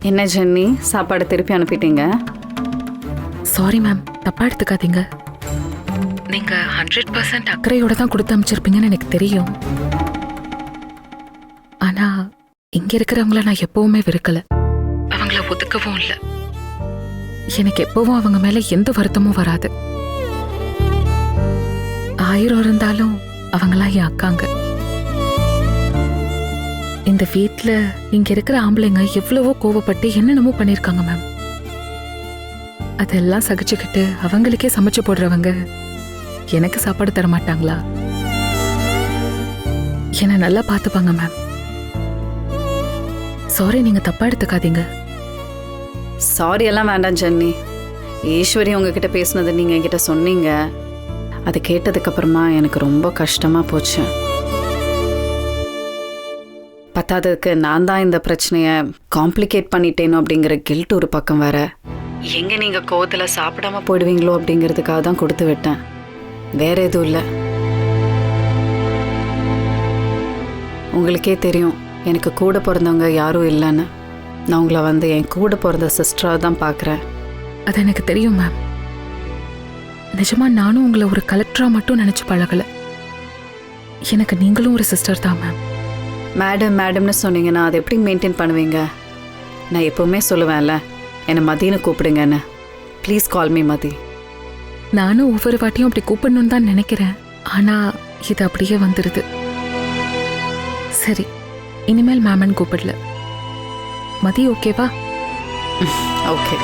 என்ன ஜென்னி, சாப்பாடு திருப்பி அனுப்பிட்டீங்க? சாரி மேம், தப்பா எடுத்துக்காதீங்க. நீங்க 100% அக்கறையோட தான் கொடுத்து அமைச்சிருப்பீங்கன்னு எனக்கு தெரியும். ஆனா இங்க இருக்கிறவங்கள நான் எப்பவுமே வெறுக்கல, அவங்கள ஒதுக்கவும் இல்லை. எனக்கு எப்பவும் அவங்க மேல எந்த வருத்தமும் வராது. 1000 இருந்தாலும் அவங்களாம் என் அக்காங்க. இந்த வீட்ல இங்க இருக்கிற ஆம்பளைங்க எவ்வளவோ கோவப்பட்டு என்னென்னமோ பண்ணிருக்காங்க மேம். அதெல்லாம் சகிச்சுக்கிட்டு அவங்களுக்கே சமைச்சு போடுறவங்க எனக்கு சாப்பாடு தர மாட்டாங்களா? என்ன நல்லா பாத்துப்பாங்க மேம். சாரி, நீங்க தப்பா எடுத்துக்காதீங்க. சாரி எல்லாம் வேண்டாம் ஜென்னி. ஈஸ்வரி உங்ககிட்ட பேசுனது நீங்க என்கிட்ட சொன்னீங்க. அது கேட்டதுக்கு அப்புறமா எனக்கு ரொம்ப கஷ்டமா போச்சு. பத்தாததுக்கு நான் தான் இந்த பிரச்சனையை காம்ப்ளிகேட் பண்ணிட்டேனோ அப்படிங்கிற கில்ட் ஒரு பக்கம் வேற. எங்க நீங்க கோவத்துல சாப்பிடாம போயிடுவீங்களோ அப்படிங்கிறதுக்காக தான் கொடுத்து விட்டேன், வேற எதுவும் இல்லை. உங்களுக்கே தெரியும் எனக்கு கூட பிறந்தவங்க யாரும் இல்லைன்னு. நான் உங்களை என் கூட பிறந்த சிஸ்டராக தான் பார்க்குறேன். அது எனக்கு தெரியும் மேம். நிஜமா நானும் உங்களை ஒரு கலெக்டரா மட்டும் நினைச்சு பழகல. எனக்கு நீங்களும் ஒரு சிஸ்டர் தான் மேம். மேடம் மேடம்னு சொன்னீங்கன்னா அதை எப்படி மெயின்டைன் பண்ணுவீங்க? நான் எப்போவுமே சொல்லுவேன்ல, என்னை மதின்னு கூப்பிடுங்கன்னு. ப்ளீஸ் கால் மீ மதி. நானும் ஒவ்வொரு வாட்டியும் அப்படி கூப்பிடணும்னு தான் நினைக்கிறேன். ஆனா இது அப்படியே வந்துடுது. சரி, இனிமேல் மேமன் கூப்பிடல, மதி ஓகேவா? ஓகே.